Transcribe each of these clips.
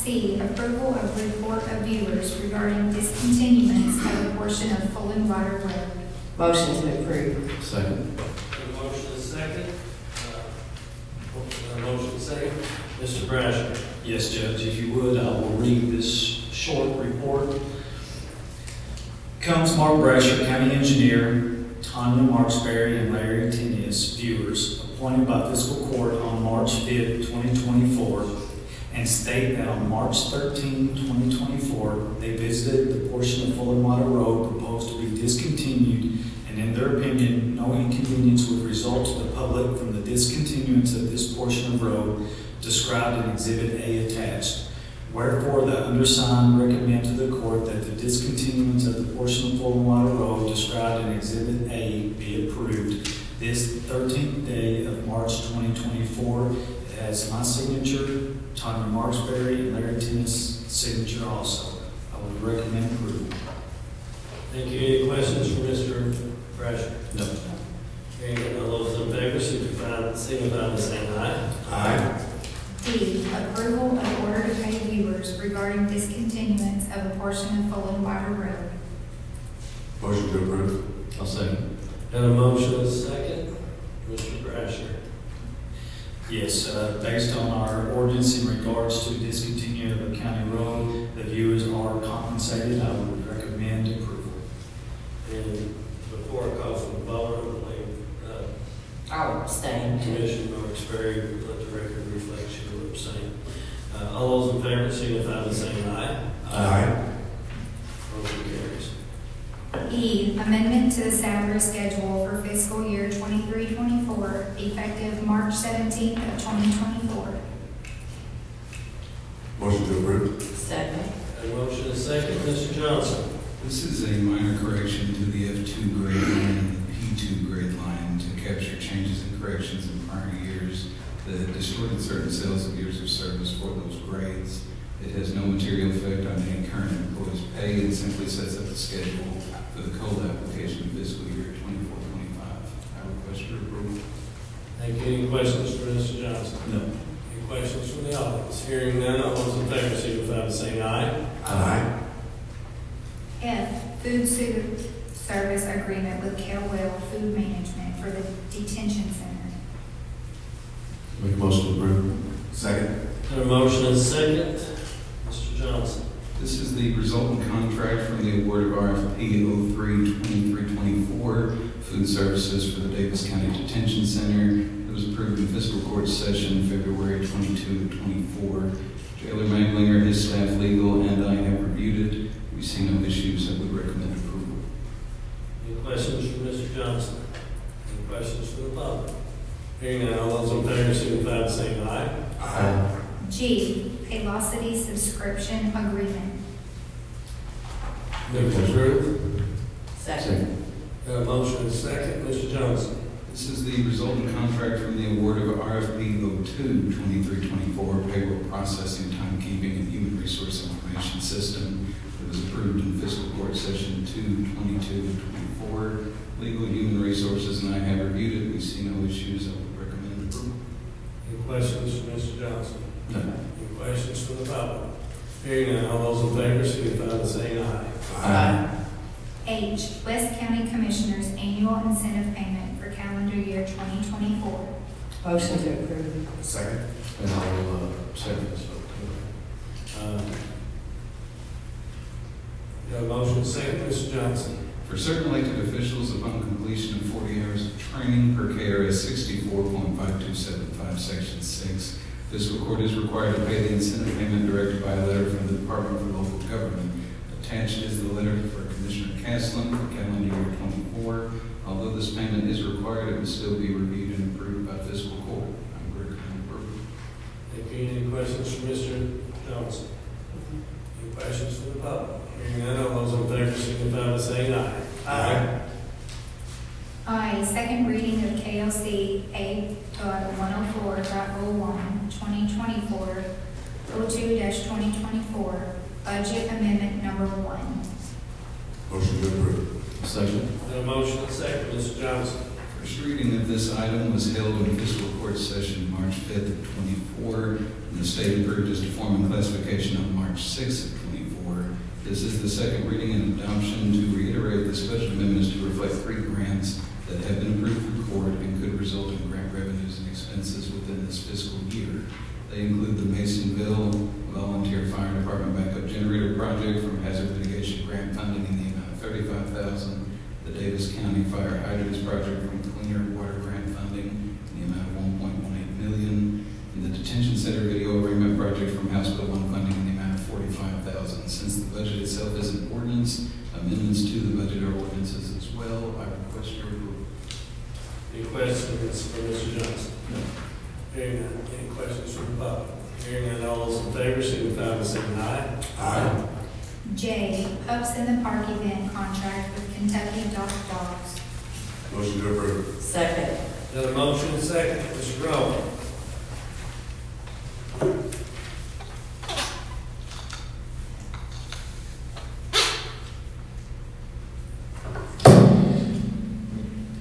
C, approval of report of viewers regarding discontinuance of a portion of Fulton Water Road. Motion to approve. Second. A motion is second. Motion second. Mr. Brasher. Yes, Judge, if you would, I will read this short report. Comes Mark Brasher, County Engineer, Tanya Marksberry, and Larry Daviess, viewers, appointed by Fiscal Court on March 5th, 2024, and state that on March 13, 2024, they visited the portion of Fulton Water Road proposed to be discontinued, and in their opinion, no inconvenience would result to the public from the discontinuance of this portion of road described in Exhibit A attached. Wherefore, the undersigned recommend to the court that the discontinuance of the portion of Fulton Water Road described in Exhibit A be approved. This 13th day of March 2024, it has my signature, Tanya Marksberry, and Larry Daviess' signature also. I would recommend approval. Thank you. Any questions for Mr. Brasher? No. Hearing none, all those in favor signify by saying aye. Aye. D, approval of order to pay viewers regarding discontinuance of a portion of Fulton Water Road. Motion to approve. I'll second. Got a motion is second. Mr. Brasher. Yes, based on our ordinance in regards to discontinuing of a county road, the viewers are compensated. I would recommend approval. And before I call for the vote, I believe I'll abstain. Commissioner Marksberry, let the record reflect you were abstaining. All those in favor signify by saying aye. Aye. Motion carries. E, amendment to the salary schedule for fiscal year 23-24, effective March 17th of 2024. Motion to approve. Second. A motion is second. Mr. Johnson. This is a minor correction to the F2 grade line and the P2 grade line to capture changes and corrections in prior years that distorted certain sales of years of service for those grades. It has no material effect on any current employee's pay. It simply sets up the schedule for the COLA application of fiscal year 24-25. I request your approval. Thank you. Any questions for Mr. Johnson? No. Any questions from the audience? Hearing none, all those in favor signify by saying aye. Aye. F, food service agreement with Kelwell Food Management for the detention center. Make a motion to approve. Second. Got a motion is second. Mr. Johnson. This is the resultant contract from the award of RFP 03-2324, Food Services for the Daviess County Detention Center. It was approved in fiscal court session February 22 to 24. Jailer Maglinger, his staff, legal, and I have reviewed it. We see no issues. I would recommend approval. Any questions for Mr. Johnson? Any questions for the public? Hearing none, all those in favor signify by saying aye. Aye. G, Paylocity subscription agreement. Move to approve. Second. Got a motion is second. Mr. Johnson. This is the resultant contract from the award of RFP 02-2324, Payroll Processing, Timekeeping, and Human Resource Information System. It was approved in fiscal court session 2-22-24. Legal, Human Resources, and I have reviewed it. We see no issues. I would recommend approval. Any questions for Mr. Johnson? No. Any questions for the public? Hearing none, all those in favor signify by saying aye. Aye. H, West County Commissioners Annual Incentive Payment for calendar year 2024. Motion to approve. Second. And I'll second this vote. Got a motion is second. Mr. Johnson. For certain elected officials, upon completion of 40 hours of training per KRS 64.5275, Section 6, fiscal court is required to pay the incentive payment directed by a letter from the Department for Local Government. Attached is the letter for Commissioner Caslin for calendar year 24. Although this payment is required, it will still be reviewed and approved by fiscal court. I would recommend approval. Thank you. Any questions for Mr. Johnson? Any questions for the public? Hearing none, all those in favor signify by saying aye. Aye. I, second reading of KLC 8.104.01, 2024, 02-2024, budget amendment number 1. Motion to approve. Second. Got a motion and second. Mr. Johnson. First reading of this item was held in fiscal court session March 5th of 24. and the state approved its deforming classification on March 6th of '24. This is the second reading and adoption. To reiterate, this budget amendment is to reflect 3 grants that have been approved through court and could result in grant revenues and expenses within this fiscal year. They include the Masonville Volunteer Fire Department Backup Generator Project from Hazard Mitigation Grant Funding in the amount of $35,000, the Daviess County Fire Hydrants Project from Cleaner Water Grant Funding in the amount of $1.18 million, and the Detention Center Video Arraignment Project from House Bill 1 funding in the amount of $45,000. Since the budget itself is an ordinance, amendments to the budget are ordinances as well. I request your approval. Any questions for Mr. Johnson? No. Hearing none. Any questions from the public? Hearing none, all those in favor signify by saying aye. Aye. J, Pups in the Park event contract with Kentucky Dogs. Motion to approve. Second. Got a motion and second. Mr. Rowe.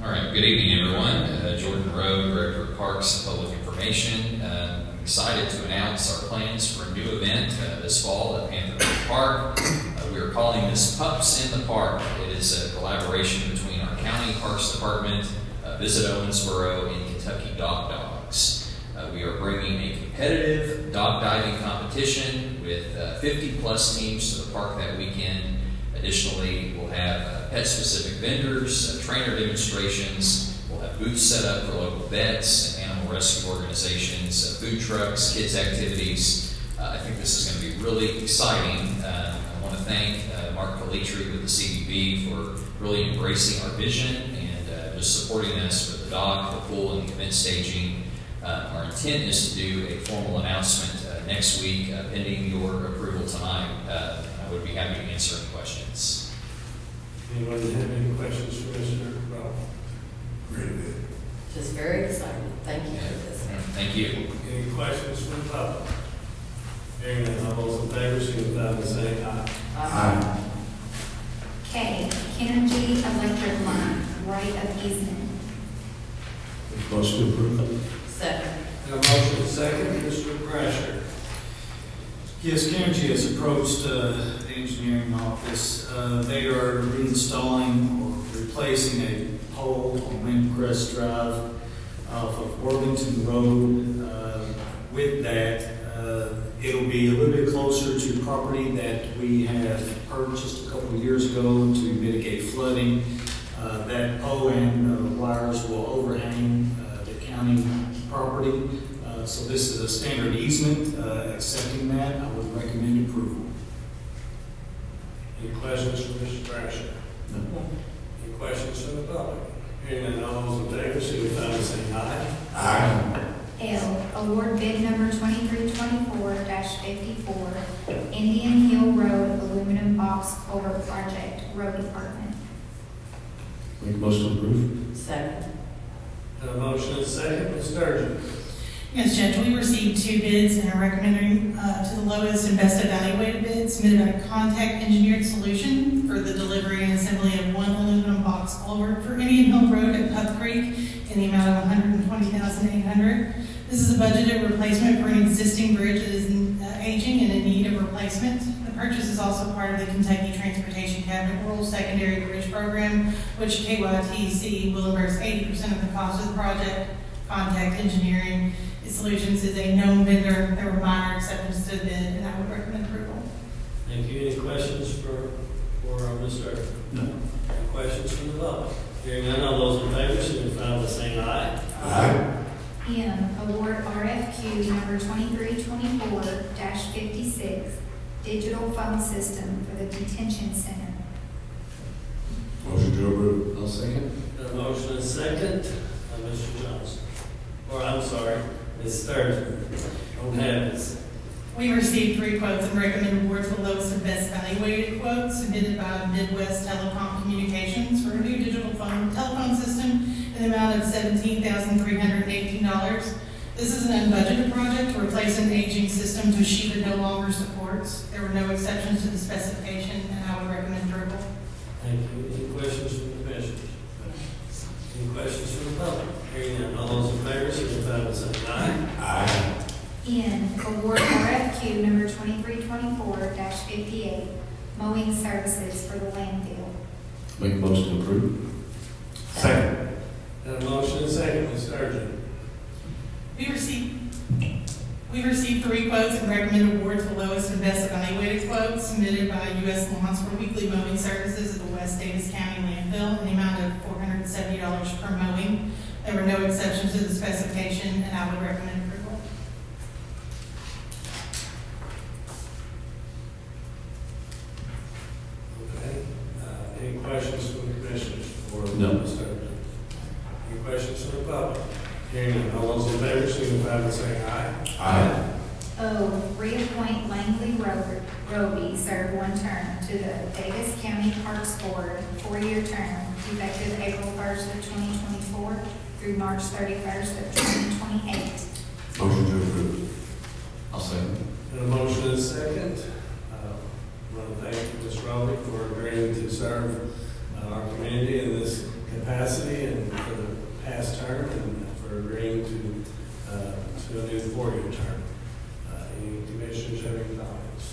All right, good evening, everyone. Jordan Rowe, Director of Parks and Public Information. I'm excited to announce our plans for a new event this fall at Panther Park. We are calling this Pups in the Park. It is a collaboration between our county parks department, Visit Owensboro, and Kentucky Dogs. We are bringing a competitive dog diving competition with 50-plus teams to the park that weekend. Additionally, we'll have pet-specific vendors, trainer demonstrations. We'll have booths set up for local vets, animal rescue organizations, food trucks, kids' activities. I think this is going to be really exciting. I want to thank Mark Calitri with the CBB for really embracing our vision and just supporting us with the dock, the pool, and the event staging. Our intent is to do a formal announcement next week, pending your approval tonight. I would be happy to answer any questions. Anybody have any questions for Mr. Rowe? Very good. Just very excited. Thank you for this. Thank you. Any questions from the public? Hearing none, all those in favor signify by saying aye. Aye. K, Kennergy Electric Line, right of easement. Motion to approve. Second. Got a motion and second. Mr. Brasher. Yes, Kennergy has approached the engineering office. They are reinstalling or replacing a pole on Windcrest Drive off of Worthington Road. With that, it'll be a little bit closer to property that we have purchased a couple of years ago to mitigate flooding. That pole and wires will overhang the county property. So this is a standard easement. Accepting that, I would recommend approval. Any questions for Mr. Brasher? No. Any questions from the public? Hearing none, all those in favor signify by saying aye. Aye. L, award bid number 2324-54, Indian Hill Road Aluminum Box Culvert Project, Road Department. Make a motion to approve. Second. Got a motion and second. Ms. Sturgeon. Yes, Judge, we received 2 bids and are recommending to the lowest and best evaluated bid submitted by Contact Engineered Solution for the delivery and assembly of 1 aluminum box culvert for Indian Hill Road at Pup Creek in the amount of $120,800. This is a budgeted replacement for an existing bridge that is aging and in need of replacement. The purchase is also part of the Kentucky Transportation Cabinet Rural Secondary Bridge Program, which KYTC will reimburse 80% of the cost of the project. Contact Engineering Solutions is a known vendor. There were minor exceptions to the bid, and I would recommend approval. Thank you. Any questions for Ms. Sturgeon? No. Any questions from the public? Hearing none, all those in favor signify by saying aye. Aye. M, award RFQ number 2324-56, digital phone system for the detention center. Motion to approve. I'll second. Got a motion and second. Mr. Johnson. Or I'm sorry, Ms. Sturgeon. Don't have this. We received 3 quotes and recommend award to the lowest and best evaluated quote submitted by Midwest Telecom Communications for a new digital telephone system in the amount of $17,318. This is an unbudgeted project to replace an aging system Toshiba no longer supports. There were no exceptions to the specification, and I would recommend approval. Thank you. Any questions from the commissioners? Any questions from the public? Hearing none, all those in favor signify by saying aye. Aye. N, award RFQ number 2324-58, Mowing Services for the landfill. Make a motion to approve. Second. Got a motion and a second, Ms. Sturgeon. We received 3 quotes and recommend award to the lowest and best evaluated quote submitted by U.S. Lawns for weekly mowing services at the West Davis County landfill in the amount of $470 per mowing. There were no exceptions to the specification, and I would recommend approval. Okay. Any questions from the commissioners for No. Ms. Sturgeon? Any questions from the public? Hearing none, all those in favor, signify by saying aye. Aye. O, reappoint Langley Roby, serve 1 term to the Daviess County Parks Board, 4-year term, effective April 1st of 2024 through March 31st of 2028. Motion to approve. I'll second. Got a motion and a second. I want to thank Ms. Rowley for agreeing to serve our community in this capacity and for the past term and for agreeing to a new 4-year term. Any commissioners have any comments?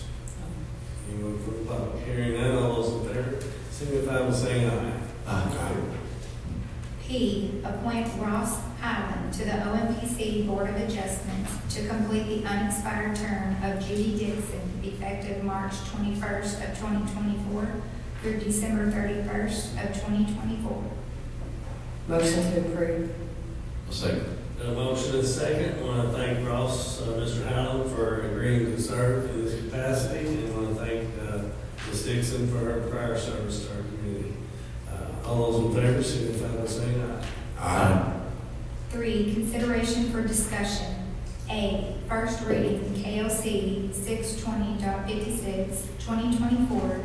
Anyone from the public? Hearing none, all those in favor, signify by saying aye. Aye. P, appoint Ross Highland to the OMC Board of Adjustments to complete the unexpired term of Judy Dixon, effective March 21st of 2024 through December 31st of 2024. Motion to approve. I'll second. Got a motion and a second. I want to thank Ross, Mr. Howland, for agreeing to serve in this capacity, and I want to thank Ms. Dixon for her prior service to our community. All those in favor, signify by saying aye. Aye. 3, consideration for discussion. A, first reading, KLC 620.56, 2024,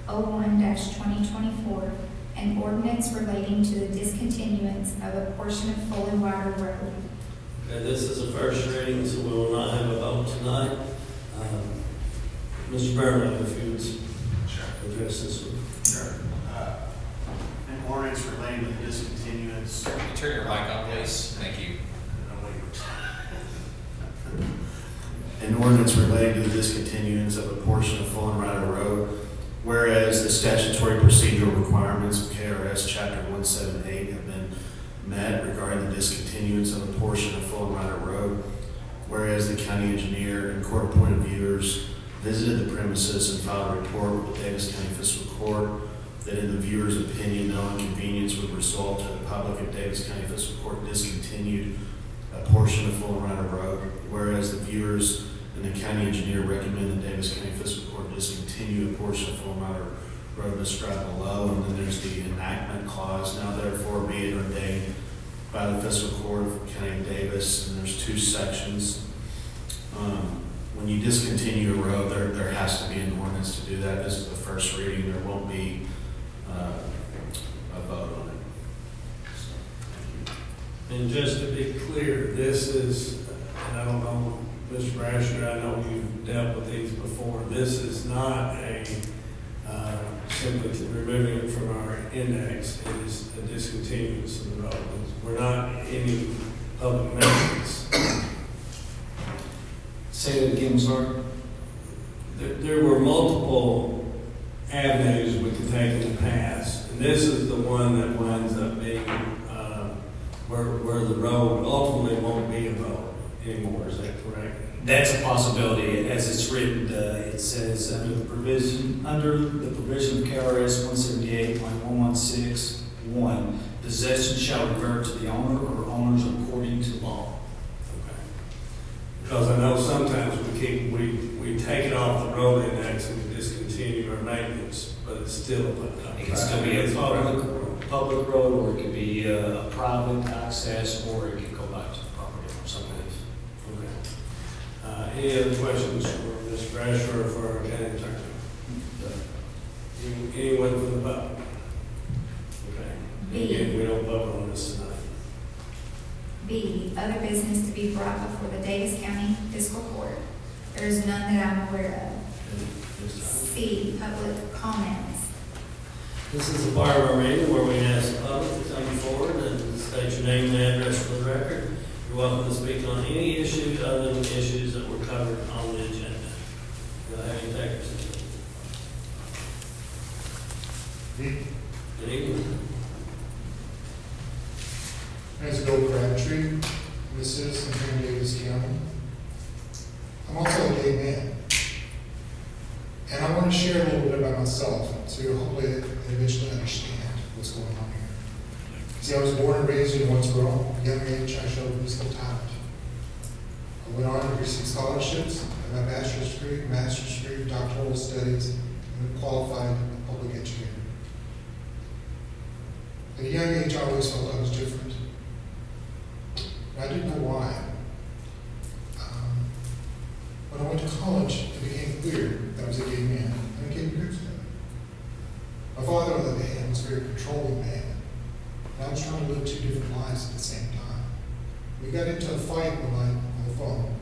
01-2024, an ordinance relating to the discontinuance of a portion of Fulling Water Road. Okay, this is a first reading, so we will not have a vote tonight. Mr. Berman, if you would address this one. Sure. An ordinance relating to the discontinuance. Can you turn your mic on, please? Thank you. An ordinance relating to the discontinuance of a portion of Fallen Rider Road, whereas the statutory procedural requirements of KRS Chapter 178 have been met regarding the discontinuance of a portion of Fallen Rider Road, whereas the county engineer and court-appointed viewers visited the premises and filed a report with the Daviess County Fiscal Court that in the viewer's opinion, no inconvenience would result to the public if Daviess County Fiscal Court discontinued a portion of Fallen Rider Road, whereas the viewers and the county engineer recommend that Daviess County Fiscal Court discontinue a portion of Fallen Rider Road described below, and then there's the enactment clause. Now therefore be it ordained by the Fiscal Court of the County of Davis, and there's 2 sections. When you discontinue a road, there has to be an ordinance to do that. This is the first reading. There won't be a vote on it. So, thank you. And just to be clear, this is, and I don't know, Mr. Brasher, I know you've dealt with these before. This is not a simply removing it from our index. It is a discontinuance of the road. We're not any public maintenance. Say that again, sorry. There were multiple avenues we could take in the past, and this is the one that winds up being where the road ultimately won't be a road anymore. Is that correct? That's a possibility. As it's written, it says under the provision of KRS 178.116.1, possession shall revert to the owner or owners according to law. Okay. Because I know sometimes we take it off the road index and we discontinue our maintenance, but it's still It can still be a public road, or it could be a private access, or it could go back to the property or something else. Okay. Any other questions for Ms. Brasher or for our county attorney? Anyone from the public? Okay. Again, we don't vote on this tonight. B, other business to be brought before the Daviess County Fiscal Court. There is none that I'm aware of. C, public comments. This is a part of our meeting where we ask the public to come forward and state your name and address for the record. You're welcome to speak on any issues other than issues that were covered on the agenda. Do I have any takers? Good evening. My name is Bill Crabtree. I'm a citizen here in Daviess County. I'm also a gay man. And I want to share a little bit about myself so hopefully eventually understand what's going on here. See, I was born and raised in Owensboro. At a young age, I showed physical talent. I went on to receive scholarships, I have my bachelor's degree, master's degree, doctoral studies, and a qualified public educator. At a young age, I always felt I was different. I didn't know why. When I went to college, it became clear that I was a gay man, and I came to grips with it. My father, on the other hand, was a very controlling man, and I was trying to live two different lives at the same time. We got into a fight one night on the phone,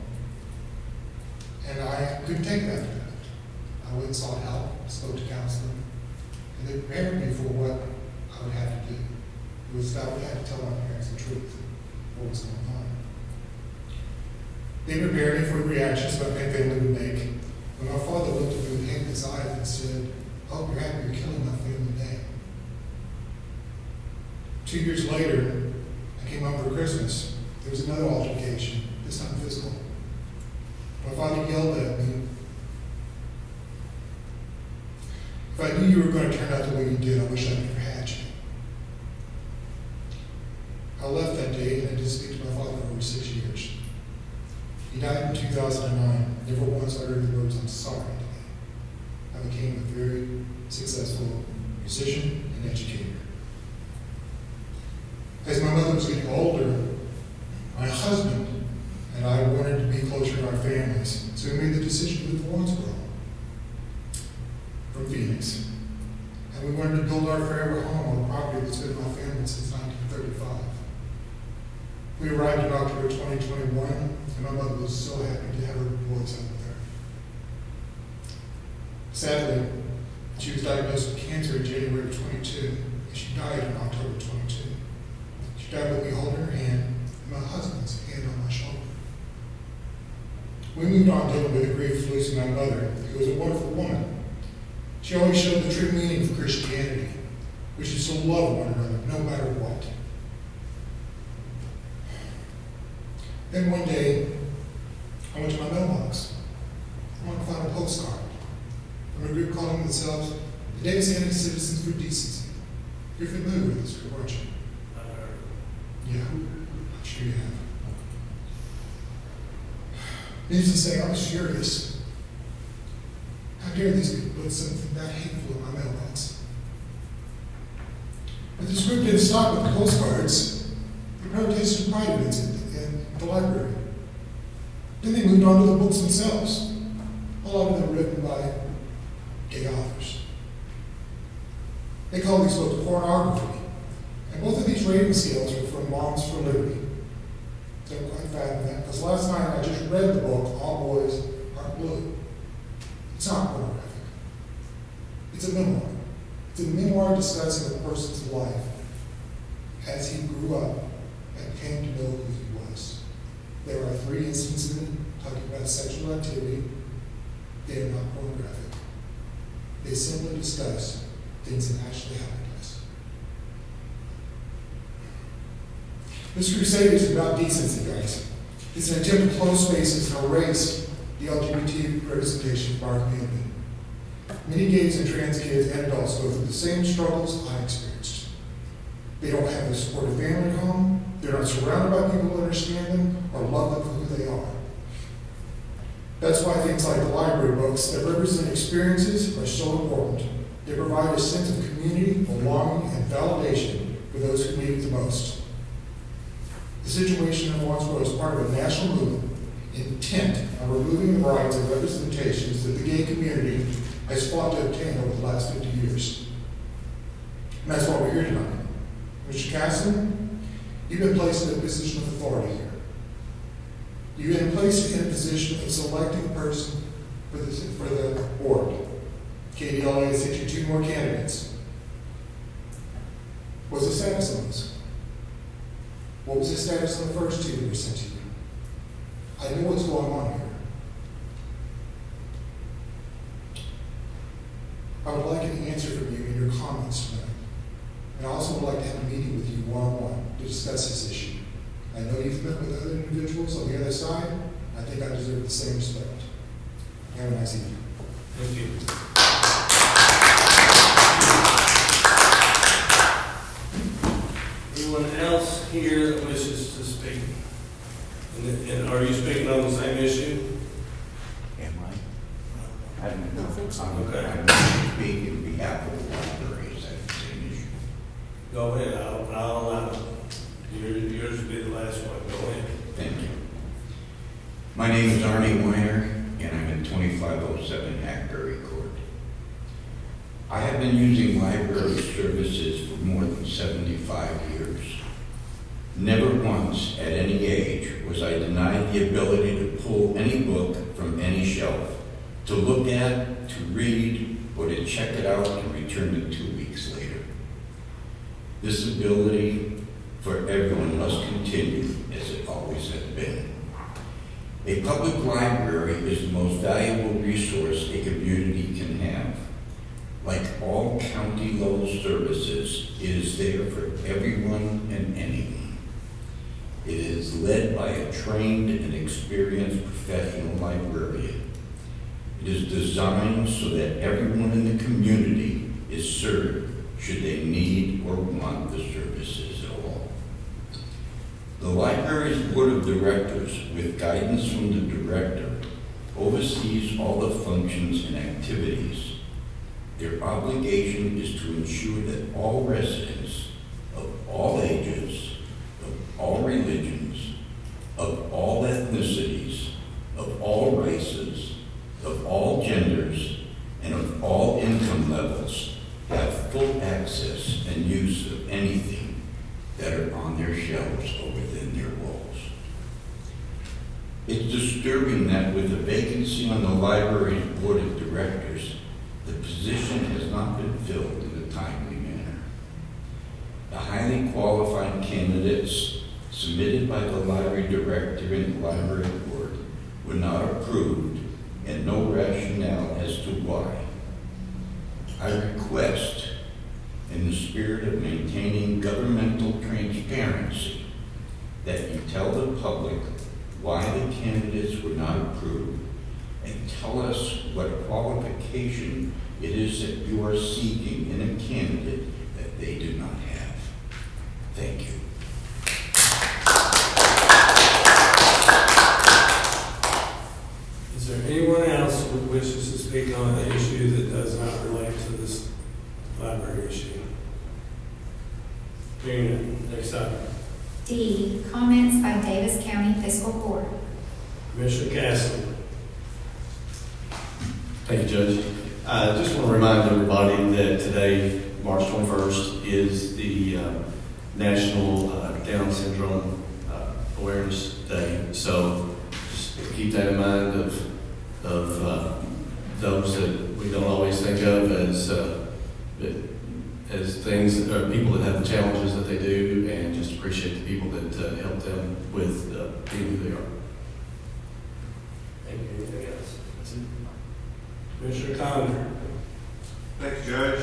and I couldn't take that after that. I went and sought help, spoke to counseling, and they prepared me for what I would have to do. It was that I would have to tell my parents the truth, what was going on. They prepared me for the reactions that my family would make. When my father looked at me with hate in his eyes and said, "I hope you're happy you're killing my family name." 2 years later, I came home for Christmas. There was another altercation, this time physical. My father yelled at me, "If I knew you were going to turn out the way you did, I wish I never had you." I left that day and I didn't speak to my father for over 6 years. He died in 2009. Never once uttered the words, "I'm sorry" to me. I became a very successful musician and educator. As my mother was getting older, my husband and I wanted to be closer to our families, so we made the decision to move to Owensboro from Phoenix. And we wanted to build our forever home on a property that's been my family since 1935. We arrived in October 2021, and my mother was so happy to have her boys up there. Sadly, she was diagnosed with cancer in January of 22, and she died in October 22. She died with me holding her hand and my husband's hand on my shoulder. We moved on dealing with the grief of losing my mother, who was a wonderful woman. She always showed the true meaning of Christianity, which is to love one another no matter what. Then one day, I went to my mailbox. I wanted to find a postcard from a group calling themselves the Daviess County Citizens for Decency. You're familiar with this group, aren't you? Yeah, I'm sure you have. Needless to say, I was furious. How dare these people put something that hateful in my mailbox? But this group didn't stop with the postcards. They protested pride events in the library. Then they moved on to the books themselves. A lot of them written by gay authors. They call these books pornography. And both of these rating scales are from Moms for Liberty. Don't quite fathom that, because last night I just read the book, All Boys Are Blue. It's not pornographic. It's a memoir. It's a memoir discussing a person's life as he grew up and came to know who he was. There are 3 instances in it talking about sexual activity. They are not pornographic. They simply discuss things that actually happened to us. This crusade is about decency, guys. It's an attempt to close spaces and erase the LGBT representation of our community. Many gays and trans kids and adults go through the same struggles I experienced. They don't have the supportive family at home. They're not surrounded by people who understand them or love them for who they are. That's why things like the library books that represent experiences are so important. They provide a sense of community, belonging, and validation for those who need it the most. The situation in Owensboro is part of a national movement intent on removing the rights and representations that the gay community has fought to obtain over the last 50 years. And that's why we're here tonight. Mr. Casson, you've been placed in a position of authority here. You've been placed in a position of selecting a person for the board. KDLA has sent you 2 more candidates. What's the status of this? What was the status on the first two that were sent to you? I know what's going on here. I would like an answer from you in your comments tonight. And I also would like to have a meeting with you one-on-one to discuss this issue. I know you've met with other individuals on the other side. I think I deserve the same respect. Have a nice evening. Thank you. Anyone else here that wishes to speak? And are you speaking on the same issue? Am I? I don't know. Okay. I'm going to speak on behalf of the libraries. That's the same issue. Go ahead, I'll allow it. Yours will be the last one. Go ahead. Thank you. My name is Arie Wier, and I'm at 2507 Hackberry Court. I have been using library services for more than 75 years. Never once at any age was I denied the ability to pull any book from any shelf, to look at, to read, or to check it out and return it 2 weeks later. This ability for everyone must continue as it always has been. A public library is the most valuable resource a community can have. Like all county-level services, it is there for everyone and anyone. It is led by a trained and experienced professional librarian. It is designed so that everyone in the community is served should they need or want the services at all. The library's board of directors, with guidance from the director, oversees all the functions and activities. Their obligation is to ensure that all residents of all ages, of all religions, of all ethnicities, of all races, of all genders, and of all income levels have full access and use of anything that are on their shelves or within their walls. It's disturbing that with a vacancy on the library's board of directors, the position has not been filled in a timely manner. The highly qualified candidates submitted by the library director and the library board were not approved, and no rationale as to why. I request, in the spirit of maintaining governmental transparency, that you tell the public why the candidates were not approved, and tell us what qualification it is that you are seeking in a candidate that they do not have. Thank you. Is there anyone else who wishes to speak on an issue that does not relate to this library issue? Hearing none. Next item. D, comments by Daviess County Fiscal Court. Commissioner Castle. Thank you, Judge. I just want to remind everybody that today, March 21st, is the National Down Syndrome Awareness Day. So just keep that in mind of those that we don't always think of as things, or people that have the challenges that they do, and just appreciate the people that help them with being who they are. Thank you. Anything else? That's it. Commissioner Connor. Thank you, Judge.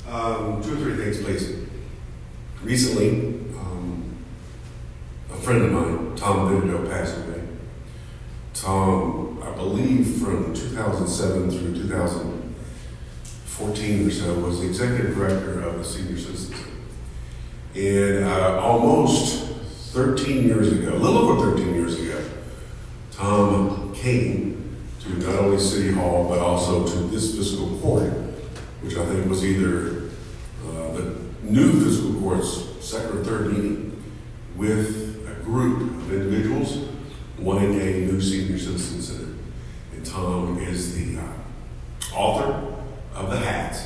2 or 3 things, please. Recently, a friend of mine, Tom Benedetto, passed away. Tom, I believe from 2007 through 2014 or so, was the executive director of the Senior Citizens. And almost 13 years ago, a little over 13 years ago, Tom came to not only City Hall, but also to this fiscal court, which I think was either the new fiscal court's second or third meeting, with a group of individuals wanting a new senior citizen center. And Tom is the author of the hat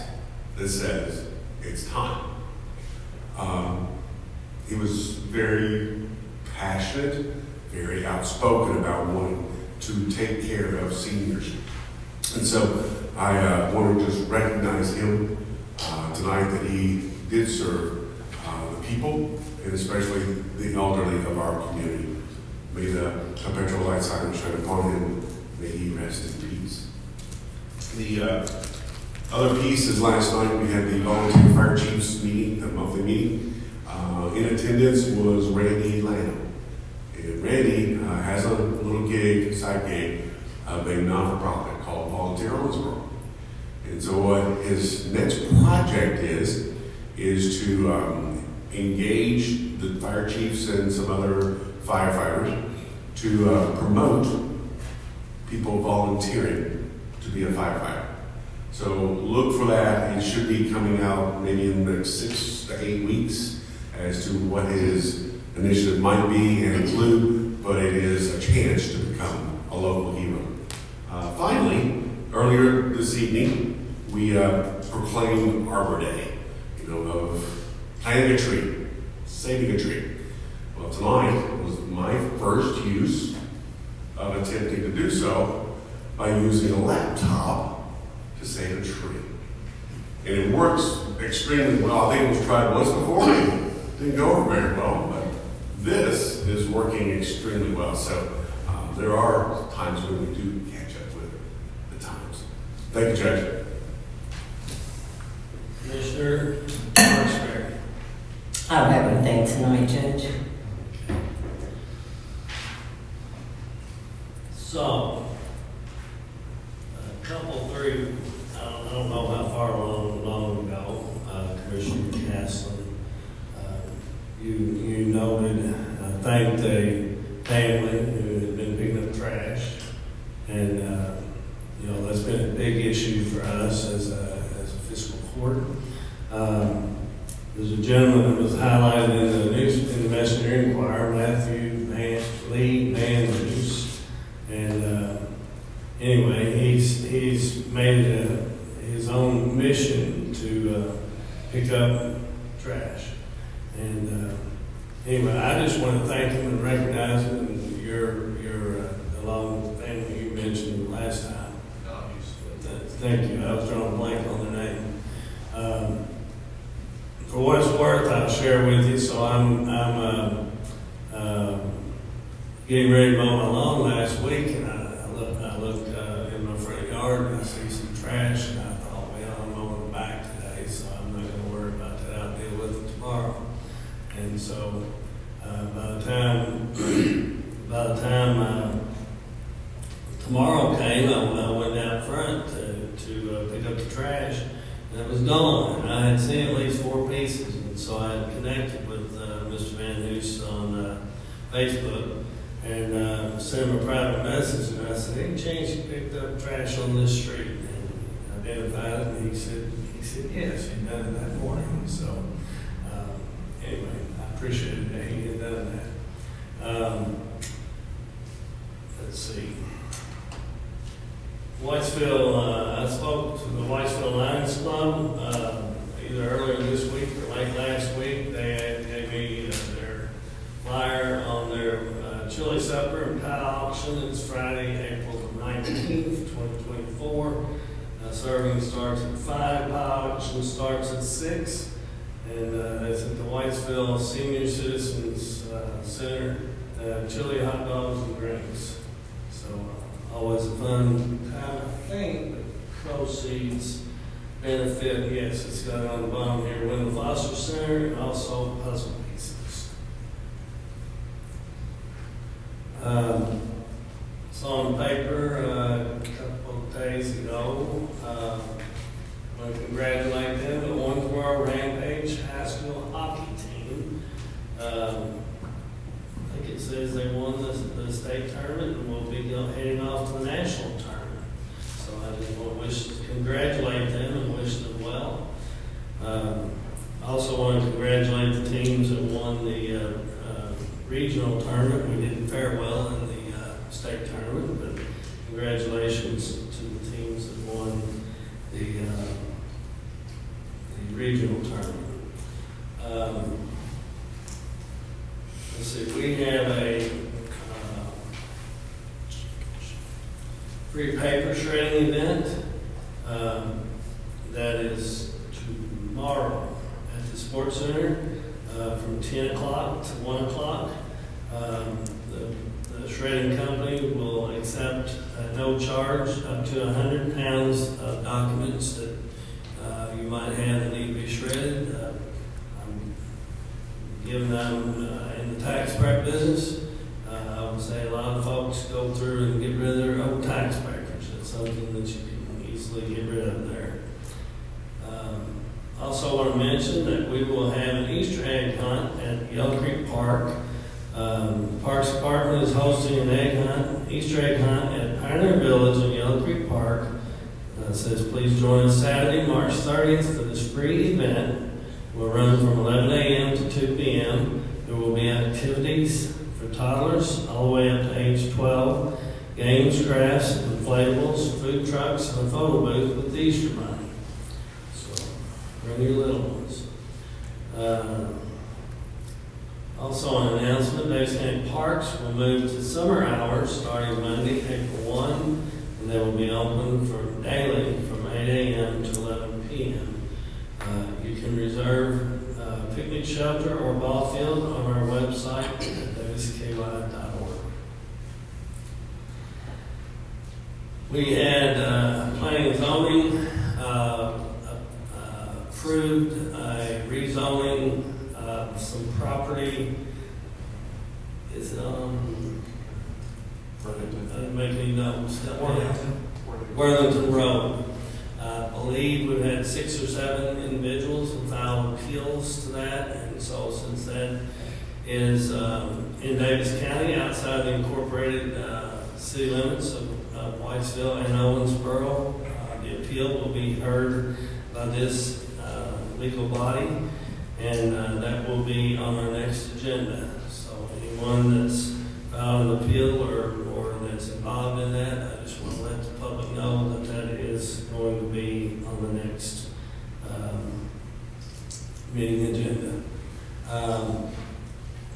that says, "It's time." He was very passionate, very outspoken about wanting to take care of seniors. And so I want to just recognize him tonight, that he did serve the people, and especially the elderly of our community. May the perpetual light shine upon him. May he rest in peace. The other piece is last night we had the volunteer fire chiefs meeting, the monthly meeting. In attendance was Randy Lamb. And Randy has a little gig, side gig, of a non-for-profit called Volunteer Owensboro. And so what his next project is to engage the fire chiefs and some other firefighters to promote people volunteering to be a firefighter. So look for that. It should be coming out maybe in the next 6 to 8 weeks as to what his initiative might be and include, but it is a chance to become a local hero. Finally, earlier this evening, we proclaimed Arbor Day, of planting a tree, saving a tree. Well, tonight was my first use of attempting to do so by using a laptop to save a tree. And it works extremely well. I think it was tried once before and didn't go over very well, but this is working extremely well. So there are times when we do catch up with the times. Thank you, Judge. Commissioner Marksberry. I don't have anything tonight, Judge. So, I don't know how far long ago, Commissioner Castle, you noted, thanked a family who had been picking up trash, and that's been a big issue for us as a fiscal court. There's a gentleman that was highlighted in the Messenger Inquirer, Matthew Lee Van News, and anyway, he's made it his own mission to pick up trash. And anyway, I just want to thank him and recognize him and your along with the family you mentioned last time. Thank you. I was drawing a blank on their name. For what it's worth, I'll share with you. So I'm getting ready to mow my lawn last week, and I looked in my front yard and I see some trash, and I thought, well, I'm mowing back today, so I'm not going to worry about that. I'll deal with it tomorrow. And so by the time tomorrow came, I went out front to pick up the trash, and it was gone. And I had seen at least 4 pieces, and so I had connected with Mr. Van Hoos on Facebook and sent him a private message, and I said, "Hey, Chance, you picked up trash on this street?" And identified it, and he said, "Yes, he'd done it that morning." So anyway, I appreciated that he had done that. Let's see. Whitesville, I spoke to the Whitesville Lions Club either earlier this week or late last week. They gave me their flyer on their chili supper and pie auction. It's Friday, April 19th, 2024. Serving starts at 5, pie auction starts at 6. And that's at the Whitesville Senior Citizens Center, chili, hot dogs, and drinks. So always a fun time. I think the proceeds benefit, yes, it's got it on the bottom here, Wendell Foster Center, and also puzzle pieces. It's on paper a couple of days ago. I want to congratulate them that won for our Rampage High School hockey team. I think it says they won the state tournament and will be heading off to the national tournament. So I just want to congratulate them and wish them well. I also want to congratulate the teams that won the regional tournament. We didn't fare well in the state tournament, but congratulations to the teams that won the regional tournament. Let's see, we have a free paper shredding event that is tomorrow at the Sports Center. from 10 o'clock to 1 o'clock. The shredding company will accept no charge up to 100 pounds of documents that you might have that need to be shredded. I'm giving them in the tax prep business. I would say a lot of folks go through and get rid of their old tax breakers. It's something that you can easily get rid of there. Also want to mention that we will have an Easter egg hunt at Yellow Creek Park. Parks Department is hosting an Easter egg hunt at Pioneer Village in Yellow Creek Park. It says, please join us Saturday, March 30th for this free event. We'll run from 11 a.m. to 2 p.m. There will be activities for toddlers all the way up to age 12, games, crafts, inflatables, food trucks, and a photo booth with the Easter Bunny. So bring your little ones. Also, an announcement, Daviess County Parks will move to summer hours starting Monday, April 1, and they will be open daily from 8 a.m. to 11 p.m. You can reserve a picnic shelter or ball field on our website at daviessky.org. We had planning and zoning approved a rezoning of some property. Is it on? I didn't make any notes. Worthington Road. I believe we've had 6 or 7 individuals who filed appeals to that, and so since that is in Daviess County, outside the incorporated city limits of Whitesville and Owensboro, the appeal will be heard by this legal body, and that will be on our next agenda. So anyone that's filed an appeal or that's involved in that, I just want to let the public know that that is going to be on the next meeting agenda.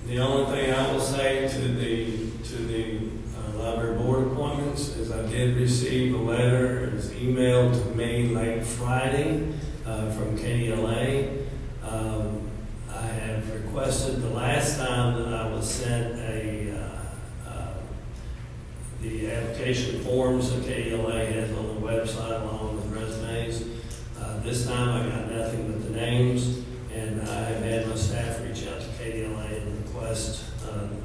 The only thing I will say to the library board appointments is I did receive a letter, it was emailed to me late Friday from KDLA. I have requested the last time that I was sent the application forms that KDLA has on the website along with resumes. This time I got nothing but the names, and I have had my staff reach out to KDLA and request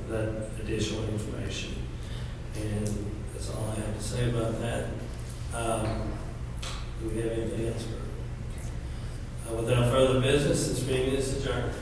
that additional information. And that's all I have to say about that. Do we have anything else? Without further business, this meeting is adjourned.